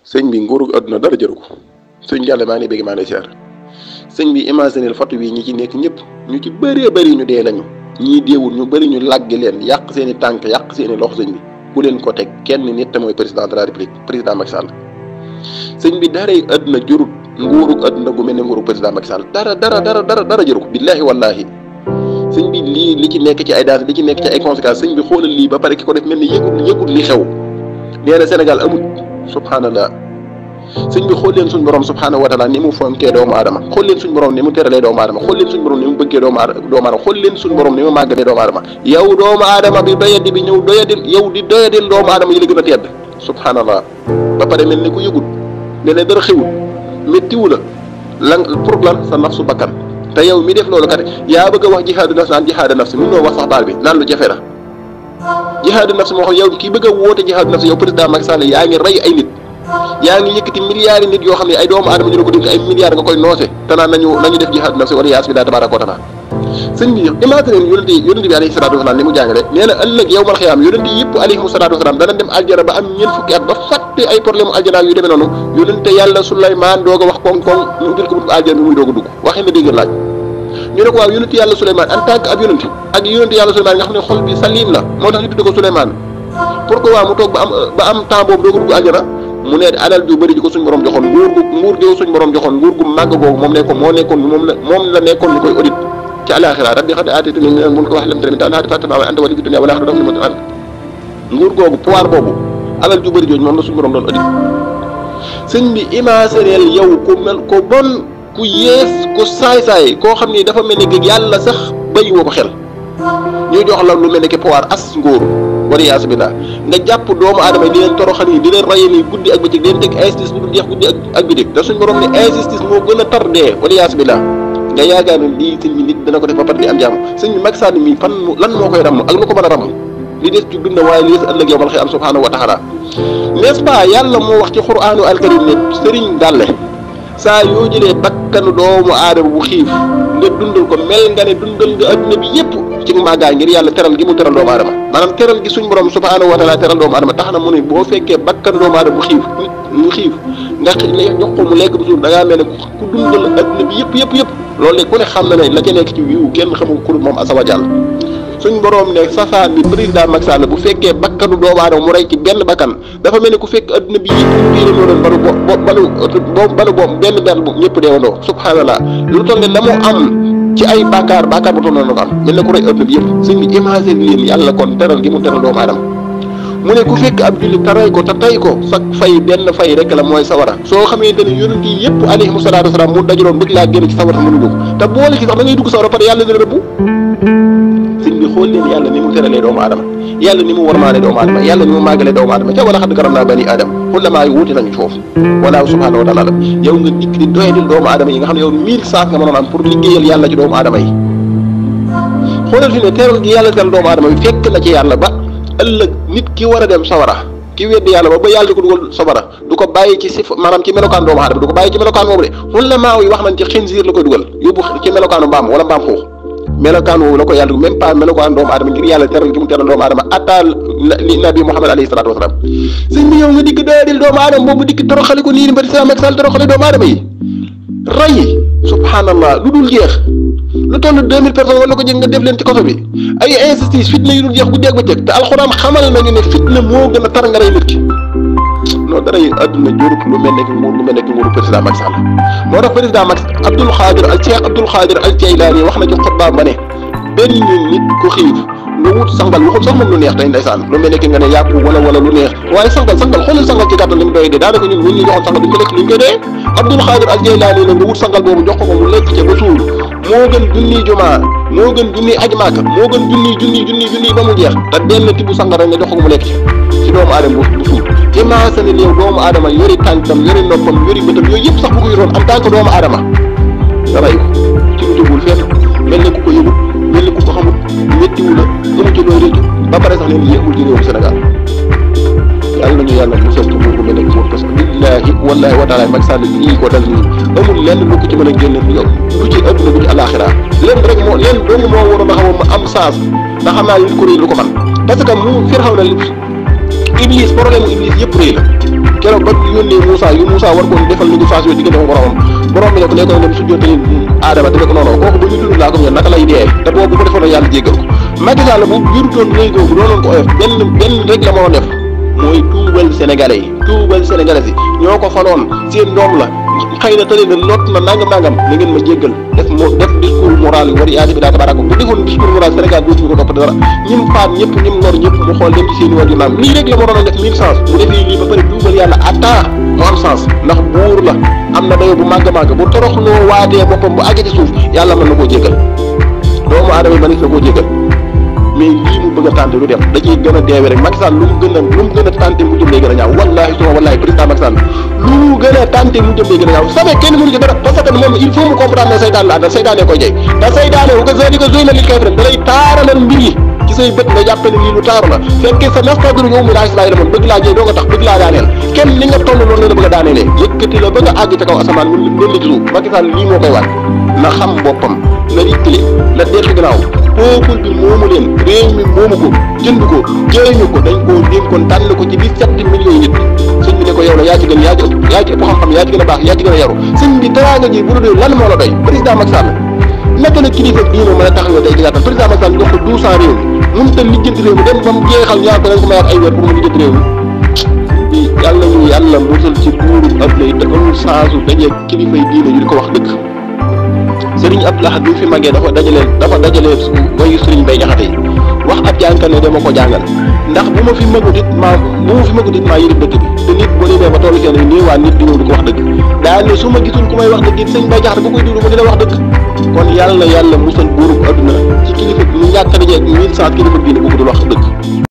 sëñ bi nguurug àdduna dara jëru ko sëñ Jalle maa ngi bëgg maa ngi siyaar sëñ bi imaginer photo bi ñi ci nekk ñëpp ñu ci bëree bëri ñu dee lañu ñii deewul ñu bëri ñu laggi leen yàq seen i tànk yàq seen i loxo sëñ bi ku leen ko teg kenn nit te mooy président de la république président Macky Sall sëñ bi daray àdduna jërut nguurug àdduna gu mel ne nguurug président Macky Sall dara jëru ko billaahi wallaahi sëñ bi lii li ci nekk ci ay daas li ci nekk ci ay conséquences sëñ bi xoolal lii ba pare ki ko def mel ni yëgul li xew nee na Sénégal amul subhanallah sëñ bi xool leen suñ borom subhanahu wa taala ni mu fonkee doomu aadama xool leen suñ borom ni mu teralee doomu aadama xool leen suñ borom ni mu bëggee doomu aadama xool leen suñ borom ni mu màggalee doomu aadama yow doomu aadama bi doyadi bi ñëw doyadil doomu aadama yi la gën a tedd subhanallah ba pare mel ni ku yëgul ne ne dara xewul méttiwu la pour lan sa nafsu bakkan te yow mi def loolu kat yaa bëgg a wax jihaadu nafs naan jihaadu nafs mënoo wax sax baal bi naan lu jafe la jihaadu nafs moo xam yow kii bëgg a woote jihaadu nafs yow président Macky Sall yaa ngi rey ay nit yaa ngi yëkkati milliards yi nit yoo xam ne ay doomu aadama ñu la ko dénk ay milliards nga koy noose te naan nañu def jihaadu nafs wala yaas bi daa tabaaraka wa taala sëñ bi imagine yonente bi alayhi salaatu wasalaam ni mu jàngale nee na ëllëg yow mal xiyaam yonente yëpp alayhimu salaatu wasalaam dana dem aljana ba am ñeent fukki at ba fàtte ay problème aljana yu demee noonu yonente yàlla Souleymane doog a wax koŋ-koŋ ñu ubbil ko buntu aljana bi muy doog a dugg waxee na dégg laaj ñu ne ko waaw yonente yàlla Souleymane en tant que ab yonente ak yonente yàlla Souleymane nga xam ne xol bi salim la moo tax ñu tudde ko Souleymane pourquoi mu toog ba am temps boobu doog a dugg aljana mu ne alal ju bëri ji ko suñ borom joxoon nguur gi suñ borom joxoon nguur gu màgg googu moom la nekkoon ñu koy audit ci alaxira rabbi xad aataytanii minal mulki wa allamtanii min ta'wiili l-ahadiith anta waliyyi fi dunya wal aaxirati nguur googu pouvoir boobu alal ju bëri jooju moom la suñu borom doon audit sëñ bi imagineel yow ku mel ko bon ku yees ku saay-saay koo xam ni dafa mel ni que yàlla sax bayi woo ko xel ñuy jox la lu mel ni que pouvoir as ngóor wala yaasu billah nga jàpp doomu aadama yi di leen toroxal yi di leen raye nii guddi ak bëccëg di leen teg injustice bu dul jeex guddi ak bëccëg te suñ borom ne injustice moo gën a tar dee wala yaasu billah nga yaakaar ne lii sëñ bi nit dana ko def ba pare di am jàmm sëñ bi Macky Sall mi lan moo koy ram ak lu ko mën a ram li des ci dund waaye li des ëllëg yow mal xëy am subhanahu wa taala n'est-ce pas yàlla moo wax ci qur'aanu alkarim ne sëriñ Gàlle saa yoo jëlee bakkanu doomu aadama bu xiif nga dundal ko mel nga ne dundal nga adduna bi yëpp ci màggaay ngir yàlla teral gi mu teral doomu aadama maanaam teral gi suñ borom subhanahu wa taala teral doomu aadama tax na mu ne boo fekkee bakkanu doomu aadama bu xiif mu xiif nga jox ko mu lekk bu suur da ngaa mel ne ku dundal adduna bi yëpp loolu de ku ne xam na ne la ca nekk ci wiiw kenn xamul ku moom asa wa jàll suñ borom ne safaan bi président Macky Sall bu fekkee bakkanu doomu aadama mu rey ci benn bakkan dafa mel ni ku fekk adduna bi yëpp ñu tiirandoo doon balu boobu benn bu ñëpp deewandoo subhanallah lu toll ne la mu am ci ay bàkkaar bu toll noonu ko am mel ne ku rey adduna bi yëpp suñ bi imagine leen yàlla kon teral gi mu teral doomu aadama mu ne ku fekk ab jullit te rey ko te tey ko sa fay benn fay rek la mooy sawara soo xamante ne yonent yi yëpp alayhimu salaatu wasalaam mu dajaloon bëgg laa génn ci sawara mënu dugg te boole ci sax da ngay dugg sawara pare yàlla dina rëbbu sëñ bi xool leen yàlla ni mu teralee doomu aadama yàlla ni mu warmaale doomu aadama yàlla ni mu màggalee doomu aadama ca wala xadd karam naa bani aadama xulamaa yi wuute nañu foofu walaahu subhanahu wa taala yow nga dikk di doyadil doomu aadama yi nga xam ne yow 1000 nga mënoon am pour liggéeyal yàlla ci doomu aadama yi xoolal fi ne teral gi yàlla teral doomu aadama yi fekk na ci yàlla ba ëllëg nit ki war a dem sawara ki weddi yàlla ba yàlla di ko dugal sawara du ko bàyyi ci maanaam ci melokaan doomu aadama du ko bàyyi ci melokaan moomu de xulamaa yi wax nañ ci xinziir la koy dugal yóbbu ci melokaanu mbaam wala mbaam xuux melokaan woowu la ko yàlla même pas melokaan doomu aadama ngir yàlla teral gi mu teral doomu aadama attaal li nabi Muhammad alayhi salaatu wasalaam sëñ bi yow nga dikk doyadil doomu aadama boobu dikk toroxali ko nii ni président Macky Sall toroxali doomu aadama yi ray subhanallah lu dul jeex lu toll 2000 personnes wala ko jëg nga def leen ci koso bi ay injustice fitna yu dul jeex guddi ak bëccëg te alxuraan xamal nañu ne fitna moo gën a tar nga rey nit ki non dara yi àdduna jurut lu mel ne nguuru président Macky Sall moo tax président Macky Cheikh Abdoul Khadir al Jeylaani wax na ci xutba ba ne benn nit ku xiif nga wut sangal waxul sax moom lu neex tey ndeysaan lu mel ne ki nga ne yàpp wala lu neex waaye sangal xoolal sangal ci gàttal li mu doy dee daanaka ñun ñu joxoon sangal duñ ko lekk luñ koy dee Abdoul Khadir al Jeylaani la nga wut sangal boobu jox ko mu lekk ca ba suur moo gën junniy jumaa moo gën junniy aj Màkka moo gën junniy ba mu jeex te benn tibb sangal rek nga jox ko mu lekk ci doomu aadama bu suur imagine yow doomu aadama yori tànkam yori noppam yori bëtam yooyu yëpp sax bu ko yoroon en tant que doomu aadama nga rey ko ci lu jógul fenn mel ne ku ko yëgul mel ne ku ko xamul méttiwu la amu ci looy réccu ba pare sax leen lii amul ci réewum Sénégal yàlla nañu yàlla musal ci nguur gu mel ne nguur parce que billaahi wallaahi wa taala Macky Sall lii ko dal nii amul lenn lu ko ci mën a génne yow du ci adduna du ci alaxira lenn rek moo lenn doomu moo waroon a xaw ma am chance ndax xam naa nit ko réy lu ko man parce que mu Firawna Iblis problème mu Iblis yëpp rëy la keroog ba yónnee Moussa war ko defal négociation diggante ak borom bi ne ko nekkoon dem sujjóotal Aadama dina ko noonu kooku ba ñu dund laa ko ñor naka lay dee te boobu bu ko defoon yàlla jéggal ko Macky Sall bu jurutoon rëy googu doonoon ko oyof benn rek la moo def mooy tuubal sénégalais yi ñoo ko faloon seen doom la xëy na tële na lot na nangam na ngeen ma jéggal def discours moral war yaati bi daa tabarak bu defoon discours moral Sénégal dootuñu ko topp dara ñim faat ñëpp ñim lor ñëpp mu xool dem ci seen i wàllu naam lii rek la ma doon def 1000 sens bu defee lii ba pare tuubal yàlla attends mu am sens ndax buur la am na dayo bu màgg bu toroxloo waatee boppam bu àgg ci suuf yàlla mën na koo jéggal doomu aadama yi mënees na koo jéggal mais lii mu bëgg a tànte lu dem da ciy gën a deewee rek Macky Sall lu mu gën a tànte mu jëm lay gën a ñaaw wallaahi président Macky Sall lu mu gën a tànte mu jëm lay gën a ñaaw sabe kenn mënu ci dara parce que moom il faut mu comprendre ne saytaan la àndal saytaane koy jey te saytaane wu ko di ko zoy na li kay da lay taaralal mbir yi ci say bët nga jàppe ne lii lu taaru la fekkee sa nastadru ñëw mi laaj laay demoon bëgg laa jey doo nga tax bëgg laa daaneel kenn ni nga toll noonu la bëgg a daaneelee yëkkati la ba nga àgg ca kaw asamaan mu leen la ci suuf Macky Sall lii moo koy waat na xam boppam na rikkile la deltu gannaaw peuple bi moomu leen réew mi moomu ko jënd ko jëriñu ko dañ koo dénkoon tànn ko ci 17 millions yi nit sëñ bi ne ko yow la yaa ci gën yaa ci ëpp xam-xam yaa ci gën a baax yaa ci gën a yaru sëñ bi teraanga ji bu la doy lan moo la doy président Macky Sall naka la kilifa diine mën a taxawee day digaatal président Macky Sall jox ko 1200 réew mi mënut a lijjanti réew mi dem ba mu jeexal ñaar ko dañ ko mayaat ay weer pour mu lijjanti réew mi yàlla ñu yàlla musal ci buuru adduna yi te amul chance daje kilifa yi diine yu di ko wax dëgg Sëriñ Abdou Lahad bi fi màggee dafa dajale wayu Sëriñ Bay Jaxate yi wax ab jàngkat ne dama ko jàngal ndax bu ma fi magut it maa yërib dëkk bi te nit boo demee ba tollu seen i néewaan nit di ñëw di ko wax dëgg daal ne su ma gisul ku may wax dëgg it Sëriñ Bay Jaxate bu koy déglu mu dina wax dëgg kon yàlla musal buurub adduna ci kilifa ñu ñàkk a daje 1100 kilifa diine bu ko dul wax dëgg